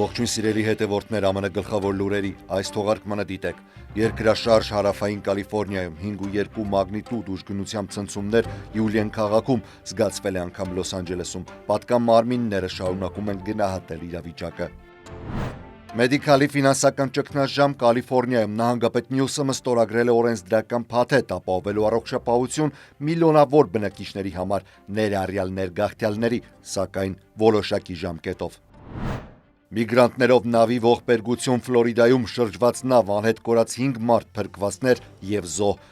Ողջույն սիրելի հետևորդներ ԱՄՆ գլխավոր լուրերի, այս թողարկմանը դիտեք. Երկրաշարժ հարավային Կալիֆորնիայում 5.2 մագնիտուդ ուժգնությամբ ցնցումներ Յուլիեն քաղաքում, զգացվել է անգամ Լոս Անջելեսում, պատկան մարմինները շարունակում են գնահատել իրավիճակը։ Մեդիկալի ֆինանսական ճգնաժամ Կալիֆորնիայում նահանգապետ Նյուսոմը ստորագրել է օրենսդրական փաթեթ ապահովելու առողջապահություն միլիոնավոր բնակիչների համար, ներառյալ ներգաղթյալների, սակայն որոշակի ժամկետով։ Միգրանտներով նավի ողբերգություն Ֆլորիդայում շրջված նավ անհետ կորած 5 մարդ փրկվածներ եւ զոհ։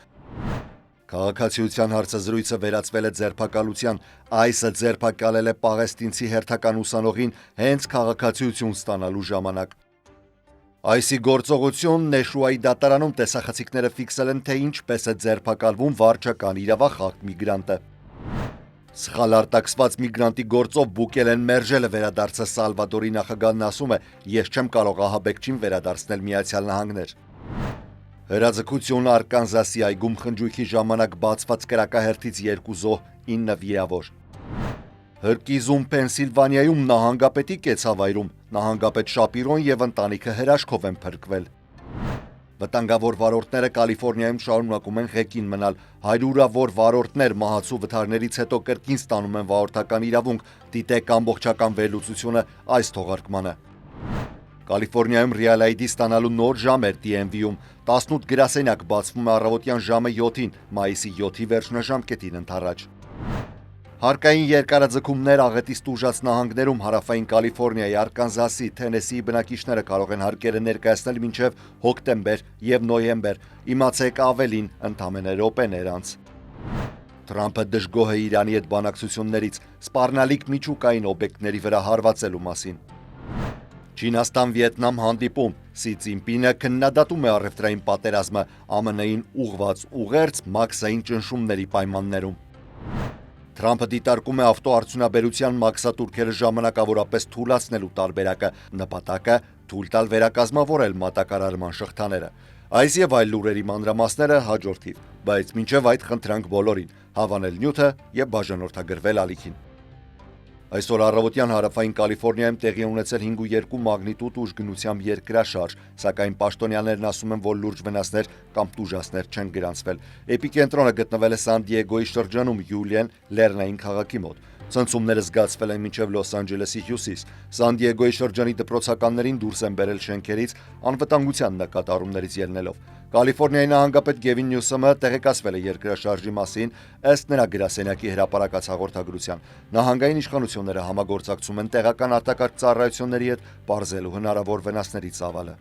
Քաղաքացիության հարցազրույցը վերածվել է ձերբակալության, այսը ձերբակալել է պաղեստինցի հերթական ուսանողին հենց քաղաքացիություն ստանալու ժամանակ։ Այսի գործողություն Նեշուայի դատարանում տեսախցիկները ֆիքսել են, թե ինչպես է ձերբակալվում վարչական իրավախախտ միգրանտը։ Սխալ արտաքսված միգրանտի գործով Բուկելեն մերժելը վերադարձը Սալվադորի նախագահն ասում է, ես չեմ կարող ահաբեկչին վերադարձնել Միացյալ Նահանգներ։ Հրաձգություն Արկանզասի այգում խնջույքի ժամանակ բացված կրակահերթից 2 զոհ, 9 վիրավոր։ Հրկիզում Պենսիլվանիայում նահանգապետի կեցավայրում նահանգապետ Շապիրոն եւ ընտանիքը հրաշքով են փրկվել։ Վտանգավոր վարորդները Կալիֆորնիայում շարունակում են ղեկին մնալ, հարյուրավոր վարորդներ մահացու վթարներից հետո կրկին ստանում են վարորդական իրավունք, դիտեք ամբողջական վերլուծությունը այս թողարկմանը։ Կալիֆորնիայում Real ID ստանալու նոր ժամ էր DMV-ում, 18 գրասենյակ բացվում է առավոտյան ժամը 7-ին, մայիսի 7-ի վերջնաժամկետին ընդառաջ։ Հարկային երկարաձգումներ աղետից տուժած նահանգներում հարավային Կալիֆորնիայի, Արկանզասի, Թենեսիի բնակիչները կարող են հարկերը ներկայացնել մինչև հոկտեմբեր եւ նոյեմբեր, իմացեք ավելին ընդամենը րոպեներ անց։ Թրամփը դժգոհ է Իրանի հետ բանակցություններից, սպառնալիք միջուկային օբյեկտների վրա հարվածելու մասին։ Չինաստան-Վիետնամ հանդիպում, Սի Ցինպինը քննադատում է առևտրային պատերազմը, ԱՄՆ-ին ուղղված ուղերձ մաքսային ճնշումների պայմաններում։ Թրամփը դիտարկում է ավտոարդյունաբերության մաքսատուրքերը ժամանակավորապես թույլատնելու տարբերակը, նպատակը թույլ տալ վերակազմավորել մատակարարման շղթաները։ Այս եւ այլ լուրերի մանրամասները հաջորդիվ, բայց մինչև այդ խնդրանք բոլորին հավանել նյութը եւ բաժանորդագրվել ալիքին։ Այսօր առավոտյան հարավային Կալիֆորնիայում տեղի ունեցել 5.2 մագնիտուդ ուժգնությամբ երկրաշարժ, սակայն պաշտոնյաներն ասում են, որ լուրջ վնասներ կամ տուժածներ չեն գրանցվել։ Էպիկենտրոնը գտնվել է Սան Դիեգոյի շրջանում Յուլիեն լեռնային քաղաքի մոտ։ Ցնցումները զգացվել են մինչև Լոս Անջելեսի հյուսիս։ Սան Դիեգոյի շրջանի դպրոցականներին դուրս են բերել շենքերից անվտանգության նկատառումներից ելնելով։ Կալիֆորնիայի նահանգապետ Գևին Նյուսոմը տեղեկացվել է երկրաշարժի մասին, ըստ նրա գրասենյակի հրապարակած հաղորդագրության։ Նահանգային իշխանությունները համագործակցում են տեղական արտակարգ ծառայությունների հետ պարզելու հնարավոր վնասների ծավալը։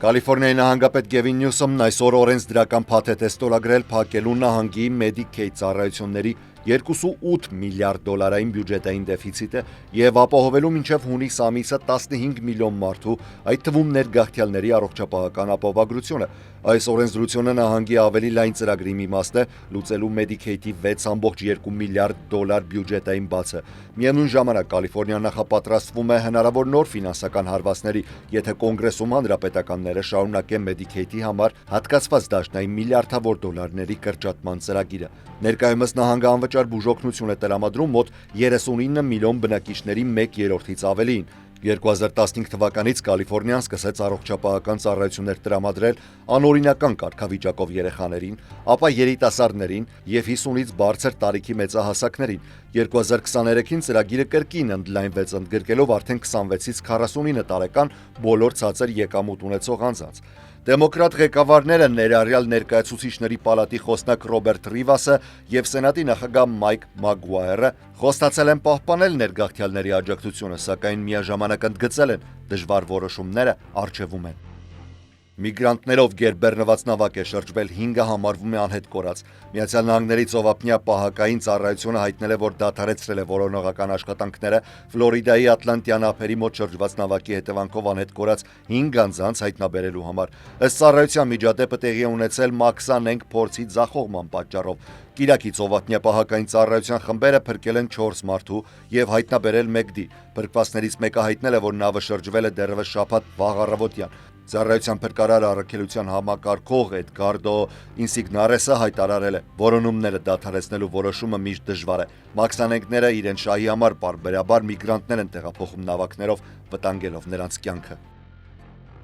Կալիֆորնիայի նահանգապետ Գևին Նյուսոմն այսօր օրենսդրական փաթեթ է ստորագրել փակելու նահանգի Medicaid ծառայությունների 2.8 միլիարդ դոլարային բյուջետային դեֆիցիտը եւ ապահովելու մինչև հունիս ամիսը 15 միլիոն մարդու, այդ թվում ներգաղթյալների առողջապահական ապահովագրությունը։ Այս օրենսդրությունը նահանգի ավելի լայն ծրագրի մի մասն է, լուծելու Medicaid-ի 6.2 միլիարդ դոլար բյուջետային բացը։ Միևնույն ժամանակ Կալիֆորնիան նախապատրաստվում է հնարավոր նոր ֆինանսական հարվածների, եթե կոնգրեսում հանրապետականները շարունակեն Medicaid-ի համար հատկացված դաշնային միլիարդավոր դոլարների կրճատման ծրագիրը։ Ներկայումս նահանգը անվճար բուժօգնություն է տրամադրում մոտ 39 միլիոն բնակիչների 1/3-ից ավելիին։ 2015 թվականից Կալիֆորնիան սկսեց առողջապահական ծառայություններ տրամադրել անօրինական կարգավիճակով երեխաներին, ապա երիտասարդներին եւ 50-ից բարձր տարիքի մեծահասակներին։ 2023-ին ծրագիրը կրկին ընդլայնվեց, ընդգրկելով արդեն 26-ից 49 տարեկան բոլոր ցածր եկամուտ ունեցող անձանց։ Դեմոկրատ ղեկավարները, ներառյալ ներկայացուցիչների պալատի խոսնակ Ռոբերտ Ռիվասը եւ Սենատի նախագահ Մայք Մագուայրը խոստացել են պահպանել ներգաղթյալների աջակցությունը, սակայն միաժամանակ ընդգծել են դժվար որոշումները առջևում են։ Միգրանտներով գերբեռնված նավակ է շրջվել, 5-ը համարվում է անհետ կորած։ Միացյալ Նահանգների ծովափնյա պահակային ծառայությունը հայտնել է, որ դադարեցրել է որոնողական աշխատանքները Ֆլորիդայի Ատլանտյան ափերի մոտ շրջված նավակի հետևանքով անհետ կորած 5 անձանց հայտնաբերելու համար։ Ըստ ծառայության միջադեպը տեղի է ունեցել Մաքսանենք փորձի ձախողման պատճառով։ Կիրակի ծովափնյա պահակային ծառայության խմբերը փրկել են 4 մարդու եւ հայտնաբերել 1 դի։ Փրկվածներից մեկը հայտնել է, որ նավը շրջվել է դեռևս շաբաթ վաղ առավոտյան։ Ծառայության փրկարար առաքելության համակարգող Էդգարդո Ինսիգնարեսը հայտարարել է, որոնումները դադարեցնելու որոշումը միշտ դժվար է։ Մաքսանենկները իրենց շահի համար պարբերաբար միգրանտներ են տեղափոխում նավակներով, վտանգելով նրանց կյանքը։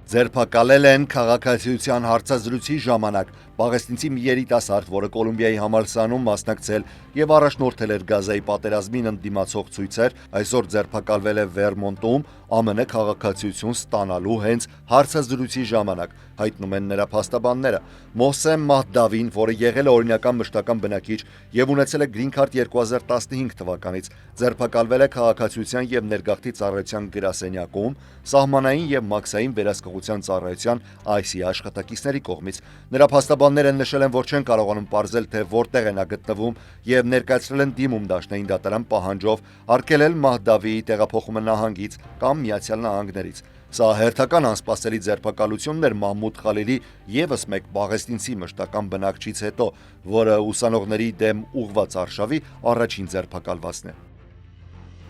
Ձերբակալել են քաղաքացիության հարցազրույցի ժամանակ պաղեստինցի մի երիտասարդ, որը Կոլումբիայի համալսարանում մասնակցել եւ առաջնորդել էր Գազայի պատերազմին ընդդիմացող ցույցեր, այսօր ձերբակալվել է Վերմոնտում ԱՄՆ քաղաքացիություն ստանալու հենց հարցազրույցի ժամանակ, հայտնում են նրա փաստաբանները։ Մոհսեն Մահդավին, որը եղել է օրինական մշտական բնակիչ եւ ունեցել է Green Card 2015 թվականից, ձերբակալվել է քաղաքացիության եւ ներգաղթի ծառայության գրասենյակում սահմանային եւ մաքսային վերահսկողության ծառայության IC աշխատակիցների կողմից։ Նրա փաստաբանները նշել են, որ չեն կարողանում պարզել, թե որտեղ է նա գտնվում եւ ներկայացրել են դիմում դաշնային դատարան պահանջով արգելել Մահդավիի տեղափոխումը նահանգից կամ Միացյալ Նահանգներից։ Սա հերթական անսպասելի ձերբակալությունն էր Մահմուդ Խալիլի եւս մեկ պաղեստինցի մշտական բնակչից հետո, որը ուսանողների դեմ ուղղված արշավի առաջին ձերբակալվածն է։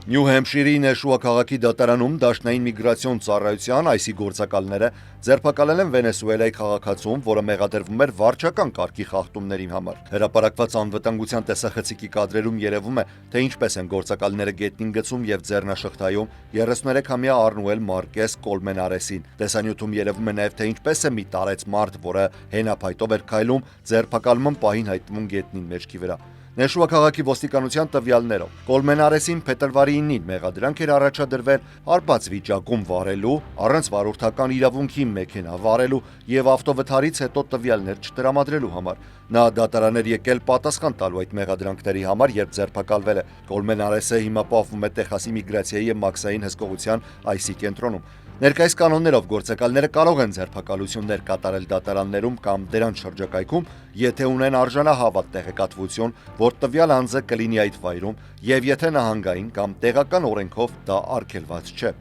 Նյու Հեմփշիրի Նեշուա քաղաքի դատարանում դաշնային միգրացիոն ծառայության IC գործակալները ձերբակալել են Վենեսուելայի քաղաքացուն, որը մեղադրվում էր վարչական կարգի խախտումների համար։ Հրապարակված անվտանգության տեսախցիկի կադրերում երևում է, թե ինչպես են գործակալները գետնին գցում եւ ձեռնաշղթայում 33-ամյա Արնուել Մարկես Կոլմենարեսին։ Տեսանյութում երևում է նաեւ, թե ինչպես է մի տարեց մարդ, որը հենափայտով էր քայլում, ձերբակալման պահին հայտնվում գետնին մեջքի վրա։ Նեշուա քաղաքի ոստիկանության տվյալներով Կոլմենարեսին փետրվարի 9-ին մեղադրանք էր առաջադրվել արբաց վիճակում վարելու, առանց վարորդական իրավունքի մեքենա վարելու եւ ավտովթարից հետո տվյալներ չտրամադրելու համար։ Նա դատարան էր եկել պատասխան տալու այդ մեղադրանքների համար, երբ ձերբակալվել է։ Կոլմենարեսը հիմա պահվում է Տեխասի միգրացիայի եւ մաքսային հսկողության IC կենտրոնում։ Ներկայիս կանոններով գործակալները կարող են ձերբակալություններ կատարել դատարաններում կամ դրանց շրջակայքում, եթե ունեն արժանահավատ տեղեկատվություն, որ տվյալ անձը կլինի այդ վայրում եւ եթե նահանգային կամ տեղական օրենքով դա արգելված չէ։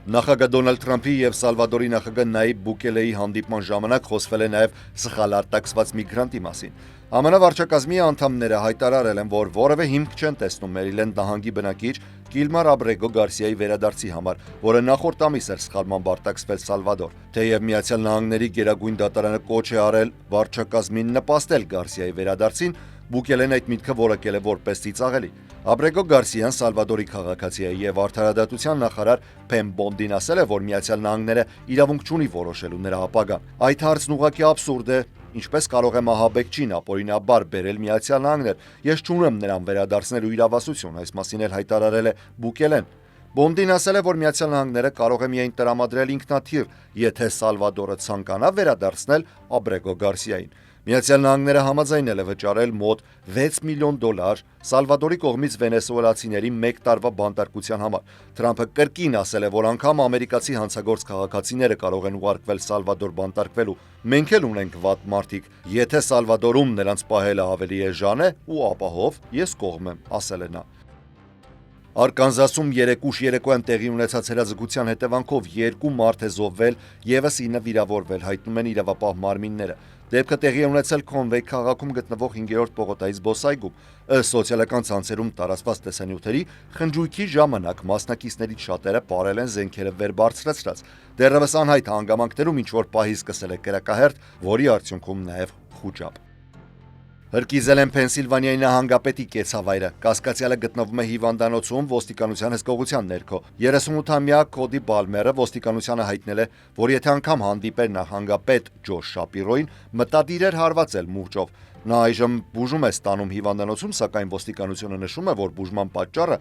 Նախագահ Դոնալդ Թրամփի եւ Սալվադորի նախագահ Նայիբ Բուկելեի հանդիպման ժամանակ խոսվել է նաեւ սխալ արտաքսված միգրանտի մասին։ ԱՄՆ վարչակազմի անդամները հայտարարել են, որ որևէ հիմք չեն տեսնում Մերիլենդ նահանգի բնակիչ Գիլմար Աբրեգո Գարսիայի վերադարձի համար, որը նախորդ ամիս էր սխալմամբ արտաքսվել Սալվադոր։ Թեև Միացյալ Նահանգների Գերագույն դատարանը կոչ է արել վարչակազմին նպաստել Գարսիայի վերադարձին, Բուկելեն այդ միտքը որակել է որպես ծիծաղելի։ Աբրեգո Գարսիան Սալվադորի քաղաքացի է եւ արդարադատության նախարար Փեմ Բոնդին ասել է, որ Միացյալ Նահանգները իրավունք չունի որոշելու նրա ապագան։ Այդ հարցն ուղղակի աբսուրդ է։ Ինչպես կարող է մահաբեկչին ապօրինաբար բերել Միացյալ Նահանգներ։ Ես չունեմ նրան վերադարձնելու իրավասություն, այս մասին էլ հայտարարել է Բուկելեն։ Բոնդին ասել է, որ Միացյալ Նահանգները կարող է միայն տրամադրել ինքնաթիռ, եթե Սալվադորը ցանկանա վերադարձնել Աբրեգո Գարսիային։ Միացյալ Նահանգները համաձայնել է վճարել մոտ $6 միլիոն Սալվադորի կողմից վենեսուելացիների 1 տարվա բանտարկության համար։ Թրամփը կրկին ասել է, որ անգամ ամերիկացի հանցագործ քաղաքացիները կարող են ուղարկվել Սալվադոր բանտարկվելու։ Մենք էլ ունենք վատ մարդիկ, եթե Սալվադորում նրանց պահելը ավելի էժան է ու ապահով, ես կողմ եմ, ասել է նա։ Արկանզասում երեկուշ երեկոյան տեղի ունեցած հրաձգության հետևանքով 2 մարդ է զոհվել, եւս 9 վիրավորվել, հայտնում են իրավապահ մարմինները։ Դեպքը տեղի է ունեցել Քոնվեյ քաղաքում գտնվող 5-րդ պողոտայի զբոսայգում։ Ըստ սոցիալական ցանցերում տարածված տեսանյութերի, խնջույքի ժամանակ մասնակիցներից շատերը պարել են զենքերը վեր բարձրացրած։ Դեռևս անհայտ հանգամանքներում ինչ-որ պահի սկսել է կրակահերթ, որի արդյունքում նաեւ խուճապ։ Հրկիզել են Փենսիլվանիայի նահանգապետի կեցավայրը։ Կասկածյալը գտնվում է հիվանդանոցում ոստիկանության հսկողության ներքո։ 38-ամյա Քոդի Բալմերը ոստիկանությանը հայտնել է, որ եթե անգամ հանդիպեր նահանգապետ Ջոշ Շապիրոին, մտադիր էր հարվածել մուրճով։ Նա այժմ բուժում է ստանում հիվանդանոցում, սակայն ոստիկանությունը նշում է, որ բուժման պատճառը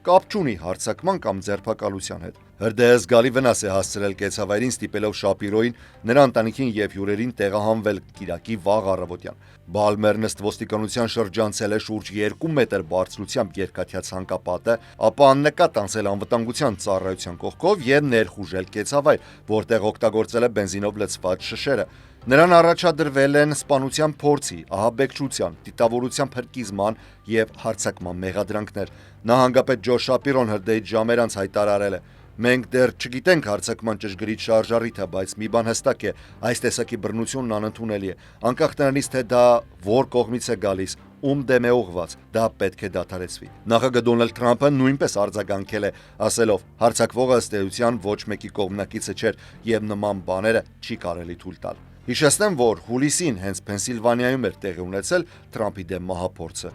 կապ չունի հարձակման կամ ձերբակալության հետ։ Հրդեհը զգալի վնաս է հասցրել կեցավայրին, ստիպելով Շապիրոին, նրա ընտանիքին եւ հյուրերին տեղահանվել Կիրակի վաղ առավոտյան։ Բալմերն ըստ ոստիկանության շրջանցել է շուրջ 2 մետր բարձրությամբ երկաթյա ցանկապատը, ապա աննկատ անցել անվտանգության ծառայության կողքով եւ ներխուժել կեցավայր, որտեղ օգտագործել է բենզինով լցված շշերը։ Նրան առաջադրվել են սպանության փորձի, ահաբեկչության, դիտավորության փրկիզման եւ հարձակման մեղադրանքներ։ Նահանգապետ Ջոշ Շապիրոն հրդեհից ժամեր անց հայտարարել է. Մենք դեռ չգիտենք հարձակման ճշգրիտ շարժառիթը, բայց մի բան հստակ է, այս տեսակի բռնությունն անընդունելի է, անկախ նրանից, թե դա որ կողմից է գալիս, ում դեմ է ուղղված, դա պետք է դադարեցվի։ Նախագահ Դոնալդ Թրամփը նույնպես արձագանքել է, ասելով. հարձակվողը ըստ էության ոչ մեկի կողմնակիցը չէր եւ նման բաները չի կարելի թույլ տալ։ Հիշեցնեմ, որ հուլիսին հենց Փենսիլվանիայում էր տեղի ունեցել Թրամփի դեմ մահափորձը։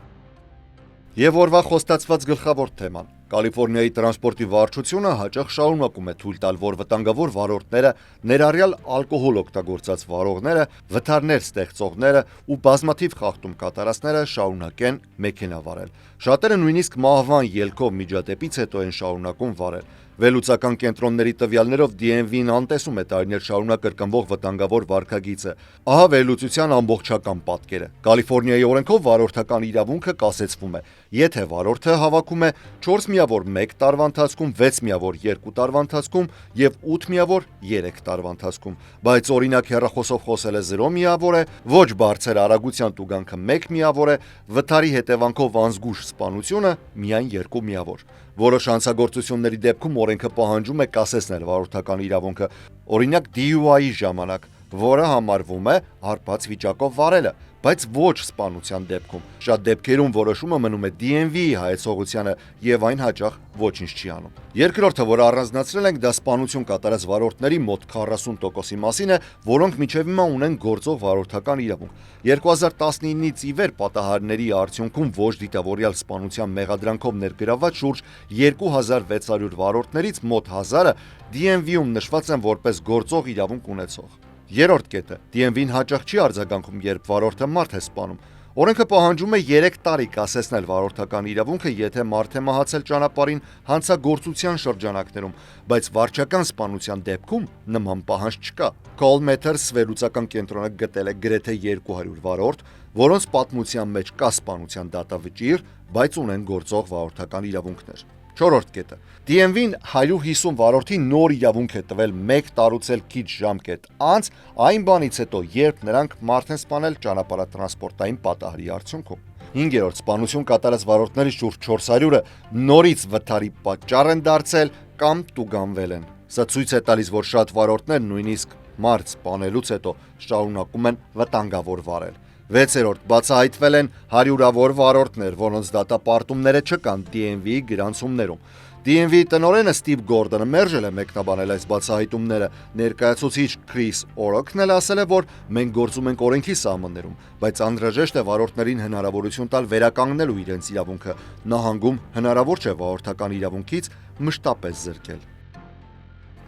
Եվ օրվա խոստացված գլխավոր թեման. Կալիֆոռնիայի տրանսպորտի վարչությունը հաճախ շարունակում է թույլ տալ, որ վտանգավոր վարորդները, ներառյալ ալկոհոլ օգտագործած վարողները, վթարներ ստեղծողները ու բազմաթիվ խախտում կատարածները շարունակեն մեքենա վարել։ Շատերը նույնիսկ մահվան ելքով միջադեպից հետո են շարունակում վարել։ Վերլուծական կենտրոնների տվյալներով DMV-ն անտեսում է տարիներ շարունակ կրկնվող վտանգավոր վարքագիծը։ Ահա վերլուծության ամբողջական պատկերը։ Կալիֆոռնիայի օրենքով վարորդական իրավունքը կասեցվում է, եթե վարորդը հավաքում է 4 միավոր 1 տարվա ընթացքում, 6 միավոր 2 տարվա ընթացքում եւ 8 միավոր 3 տարվա ընթացքում, բայց օրինակ հեռախոսով խոսելը 0 միավոր է, ոչ բարձր արագության տուգանքը 1 միավոր է, վթարի հետևանքով անզգույշ սպանությունը միայն 2 միավոր։ Որոշ հանցագործությունների դեպքում օրենքը պահանջում է կասեցնել վարորդական իրավունքը, օրինակ DUI-ի ժամանակ, որը համարվում է հարբած վիճակով վարելը, բայց ոչ սպանության դեպքում։ Շատ դեպքերում որոշումը մնում է DMV-ի հայեցողությանը եւ այն հաճախ ոչինչ չի անում։ Երկրորդը, որ առանձնացրել ենք, դա սպանություն կատարած վարորդների մոտ 40%-ի մասին է, որոնք մինչև հիմա ունեն գործող վարորդական իրավունք։ 2019-ից ի վեր պատահարների արդյունքում ոչ դիտավորյալ սպանության մեղադրանքով ներգրավված շուրջ 2600 վարորդներից մոտ 1000-ը DMV-ում նշված են որպես գործող իրավունք ունեցող։ Երրորդ կետը. DMV-ն հաճախ չի արձագանքում, երբ վարորդը մարդ է սպանում։ Օրենքը պահանջում է 3 տարի կասեցնել վարորդական իրավունքը, եթե մարդ է մահացել ճանապարհին հանցագործության շրջանակներում, բայց վարչական սպանության դեպքում նման պահանջ չկա։ Call Matters վերլուծական կենտրոնը գտել է գրեթե 200 վարորդ, որոնց պատմության մեջ կա սպանության դատավճիռ, բայց ունեն գործող վարորդական իրավունքներ։ Չորրորդ կետը. DMV-ն 150 վարորդի նոր իրավունք է տվել 1 տարուց էլ քիչ ժամկետ անց այն բանից հետո, երբ նրանք մարդ են սպանել ճանապարհատրանսպորտային պատահարի արդյունքում։ 5-րդ սպանություն կատարած վարորդների շուրջ 400-ը նորից վթարի պատճառ են դարձել կամ տուգանվել են։ Սա ցույց է տալիս, որ շատ վարորդներ նույնիսկ մարդ սպանելուց հետո շարունակում են վտանգավոր վարել։ 6-րդ բացահայտվել են 100-ավոր վարորդներ, որոնց դատապարտումները չկան DMV-ի գրանցումներում։ DMV-ի տնօրենը Ստիվ Գորդոնը մերժել է մեկնաբանել այս բացահայտումները, ներկայացուցիչ Քրիս Օրոքն էլ ասել է, որ մենք գործում ենք օրենքի սահմաններում, բայց անհրաժեշտ է վարորդներին հնարավորություն տալ վերականգնելու իրենց իրավունքը։ Նահանգում հնարավոր չէ վարորդական իրավունքից մշտապես զրկել։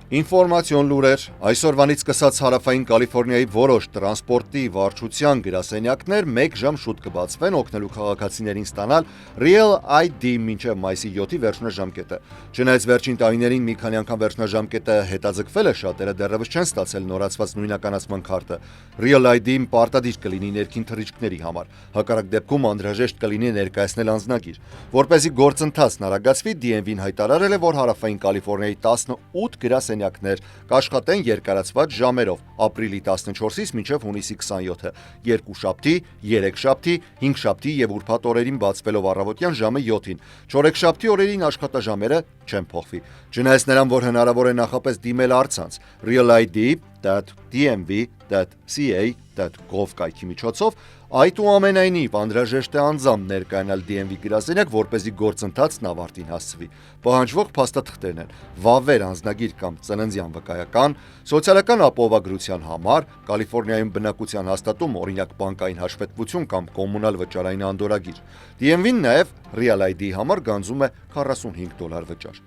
Ինֆորմացիոն լուրեր. Այսօրվանից սկսած հարավային Կալիֆոռնիայի որոշ տրանսպորտի վարչության գրասենյակներ 1 ժամ շուտ կբացվեն օգնելու քաղաքացիներին ստանալ Real ID մինչև մայիսի 7-ի վերջնաժամկետը։ Չնայած վերջին տարիներին մի քանի անգամ վերջնաժամկետը հետաձգվել է, շատերը դեռևս չեն ստացել նորացված նույնականացման քարտը։ Real ID-ն պարտադիր կլինի ներքին թռիչքների համար։ Հակառակ դեպքում անհրաժեշտ կլինի ներկայացնել անձնագիր։ Որպեսզի գործընթացն արագացվի, DMV-ն հայտարարել է, որ հարավային Կալիֆոռնիայի 18 գրասենյակներ կաշխատեն երկարացված ժամերով ապրիլի 14-ից մինչև հունիսի 27-ը, 2 շաբթի, 3 շաբթի, 5 շաբթի եւ ուրբաթ օրերին բացվելով առավոտյան ժամը 7-ին։ Չորեքշաբթի օրերին աշխատաժամերը չեն փոխվի։ Չնայած նրան, որ հնարավոր է նախապես դիմել առցանց realid.dmv.ca.gov կայքի միջոցով, այդուամենայնիվ անհրաժեշտ է անձամբ ներկայանալ DMV գրասենյակ, որպեսզի գործընթացն ավարտին հասցվի։ Պահանջվող փաստաթղթերն են վավեր անձնագիր կամ ծննդյան վկայական, սոցիալական ապահովագրության համար, Կալիֆոռնիայում բնակության հաստատում, օրինակ բանկային հաշվետվություն կամ կոմունալ վճարային անդորրագիր։ DMV-ն նաև Real ID-ի համար գանձում է $45 վճար։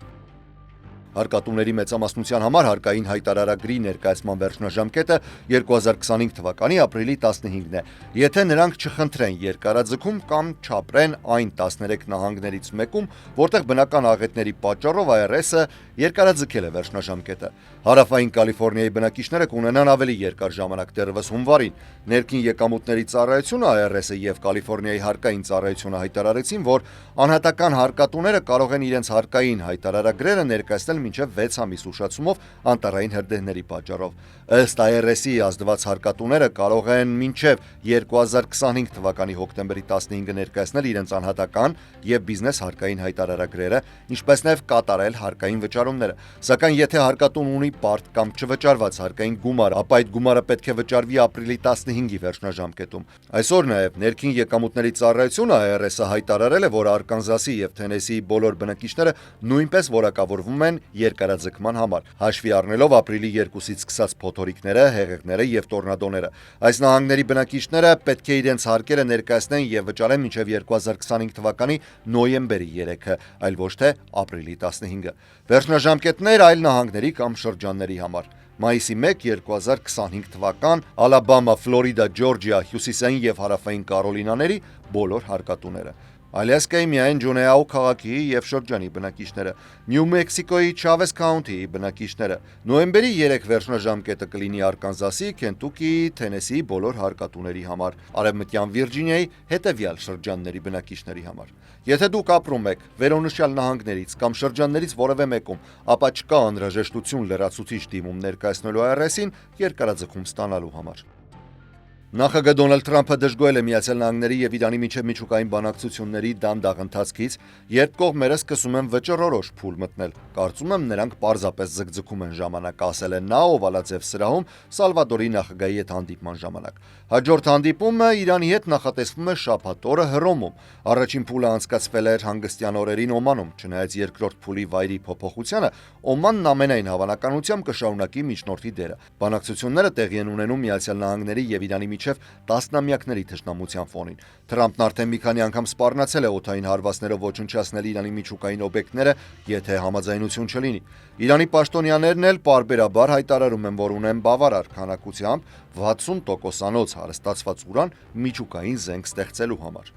Հարկատուների մեծամասնության համար հարկային հայտարարագրի ներկայացման վերջնաժամկետը 2025 թվականի ապրիլի 15-ն է, եթե նրանք չխնդրեն երկարաձգում կամ չապրեն այն 13 նահանգներից մեկում, որտեղ բնական աղետների պատճառով IRS-ը երկարաձգել է վերջնաժամկետը։ Հարավային Կալիֆոռնիայի բնակիչները կունենան ավելի երկար ժամանակ դեռևս հունվարին։ Ներքին եկամուտների ծառայությունը IRS-ը եւ Կալիֆոռնիայի հարկային ծառայությունը հայտարարեցին, որ անհատական հարկատուները կարող են իրենց հարկային հայտարարագրերը ներկայացնել վճարել մինչև 6 ամիս ուշացումով անտառային հրդեհների պատճառով։ Ըստ IRS-ի ազդված հարկատուները կարող են մինչև 2025 թվականի հոկտեմբերի 15-ը ներկայացնել իրենց անհատական եւ բիզնես հարկային հայտարարագրերը, ինչպես նաեւ կատարել հարկային վճարումները։ Սակայն եթե հարկատուն ունի պարտ կամ չվճարված հարկային գումար, ապա այդ գումարը պետք է վճարվի ապրիլի 15-ի վերջնաժամկետում։ Այսօր նաեւ ներքին եկամուտների ծառայությունը IRS-ը հայտարարել է, որ Արկանզասի եւ Թենեսիի բոլոր բնակիչները նույնպես որակավորվում են երկարաձգման համար, հաշվի առնելով ապրիլի 2-ից սկսած փոթորիկները, հեղեղները եւ տորնադոները։ Այս նահանգների բնակիչները պետք է իրենց հարկերը ներկայացնեն եւ վճարեն մինչեւ 2025 թվականի նոյեմբերի 3-ը, այլ ոչ թե ապրիլի 15-ը։ Վերջնաժամկետներ այլ նահանգների կամ շրջանների համար։ Մայիսի 1, 2025 թվական Ալաբամա, Ֆլորիդա, Ջորջիա, հյուսիսային եւ հարավային Կարոլինաների բոլոր հարկատուները։ Ալյասկայի միայն Ջունեաու քաղաքի եւ շրջանի բնակիչները, Նյու Մեքսիկոյի Չավես քաունթիի բնակիչները, նոյեմբերի 3 վերջնաժամկետը կլինի Արկանզասի, Քենտուկիի, Թենեսիի բոլոր հարկատուների համար, Արևմտյան Վիրջինիայի հետևյալ շրջանների բնակիչների համար։ Եթե դուք ապրում եք վերոնշյալ նահանգներից կամ շրջաններից որևէ մեկում, ապա չկա անհրաժեշտություն լրացուցիչ դիմում ներկայացնելու IRS-ին երկարաձգում ստանալու համար։ Նախագահ Դոնալդ Թրամփը դժգոհել է Միացյալ Նահանգների եւ Իրանի միջև միջուկային բանակցությունների դանդաղ ընթացքից, երբ կողմերը սկսում են վճռորոշ փուլ մտնել։ Կարծում եմ, նրանք պարզապես ձգձգում են ժամանակ, ասել է նա Օվալաձև սրահում Սալվադորի նախագահի հետ հանդիպման ժամանակ։ Հաջորդ հանդիպումը Իրանի հետ նախատեսվում է շաբաթ օրը Հռոմում։ Առաջին փուլը անցկացվել էր հանգստյան օրերին Օմանում, չնայած երկրորդ փուլի վայրի փոփոխությանը, Օմանն ամենայն հավանականությամբ կշարունակի միջնորդի դերը։ Բանակցությունները տեղի են ունենում Միացյալ Նահանգների եւ Իրանի միջև տասնամյակների թշնամության ֆոնին։ Թրամփն արդեն մի քանի անգամ սպառնացել է օդային հարվածներով ոչնչացնել Իրանի միջուկային օբյեկտները, եթե համաձայնություն չլինի։ Իրանի պաշտոնյաներն էլ պարբերաբար հայտարարում են, որ ունեն բավարար քանակությամբ 60%-անոց հարստացված ուրան միջուկային զենք ստեղծելու համար։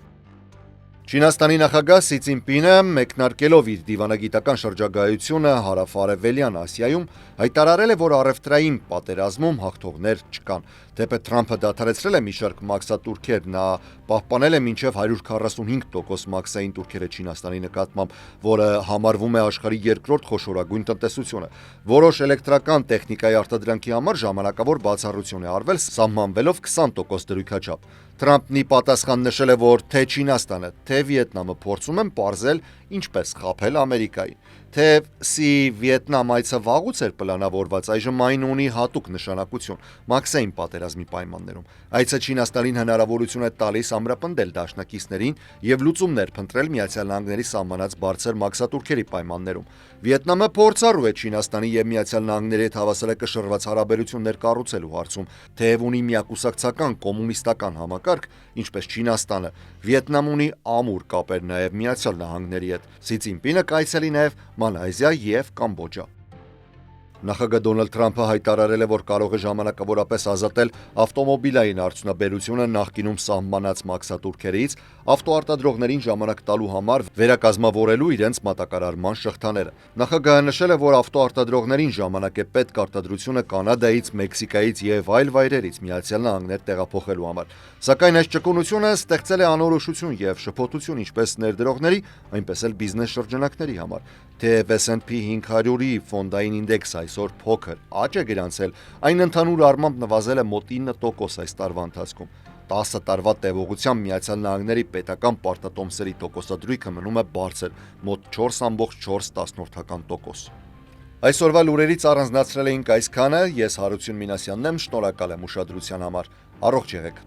Չինաստանի նախագահ Սի Ցինպինը, մեկնարկելով իր դիվանագիտական շրջագայությունը հարավ-արևելյան Ասիայում, հայտարարել է, որ առևտրային պատերազմում հաղթողներ չկան։ Թեպետ Թրամփը դադարեցրել է մի շարք մաքսատուրքեր, նա պահպանել է մինչև 145% մաքսային տուրքերը Չինաստանի նկատմամբ, որը համարվում է աշխարհի երկրորդ խոշորագույն տնտեսությունը։ Որոշ էլեկտրական տեխնիկայի արտադրանքի համար ժամանակավոր բացառություն է արվել, սահմանվելով 20% դրույքաչափ։ Թրամփն ի պատասխան նշել է, որ թե Չինաստանը, թե Վիետնամը փորձում են պարզել ինչպես խաբել Ամերիկային։ Թե Սի Վիետնամ այցը վաղուց էր պլանավորված, այժմ այն ունի հատուկ նշանակություն մաքսային պատերազմի պայմաններում։ Այցը Չինաստանին հնարավորություն է տալիս ամրապնդել դաշնակիցներին եւ լուծումներ փնտրել Միացյալ Նահանգների սահմանած բարձր մաքսատուրքերի պայմաններում։ Վիետնամը փորձառու է Չինաստանի եւ Միացյալ Նահանգների հետ հավասարակշռված հարաբերություններ կառուցելու հարցում, թեև ունի միակուսակցական կոմունիստական համակարգ, ինչպես Չինաստանը, Վիետնամ ունի ամուր կապեր նաեւ Միացյալ Նահանգների հետ։ Սի Ցինպինը կայցելի նաեւ Մալայզիա եւ Կամբոջա։ Նախագահ Դոնալդ Թրամփը հայտարարել է, որ կարող է ժամանակավորապես ազատել ավտոմոբիլային արդյունաբերությունը նախկինում սահմանած մաքսատուրքերից, ավտոարտադրողներին ժամանակ տալու համար վերակազմավորելու իրենց մատակարարման շղթաները։ Նախագահը նշել է, որ ավտոարտադրողներին ժամանակ է պետք արտադրությունը Կանադայից, Մեքսիկայից եւ այլ վայրերից Միացյալ Նահանգներ տեղափոխելու համար։ Սակայն այս ճկունությունը ստեղծել է անորոշություն եւ շփոթություն ինչպես ներդրողների, այնպես էլ բիզնես շրջանակների համար։ Թեև S&P 500-ի ֆոնդային ինդեքսը այսօր փոքր աճ է գրանցել, այն ընդհանուր առմամբ նվազել է մոտ 9% այս տարվա ընթացքում։ 10 տարվա տևողությամբ Միացյալ Նահանգների պետական պարտատոմսերի տոկոսադրույքը մնում է բարձր, մոտ 4.4%։ Այսօրվա լուրերից առանձնացրել էինք այսքանը, ես Հարություն Մինասյանն եմ, շնորհակալ եմ ուշադրության համար։ Առողջ եղեք։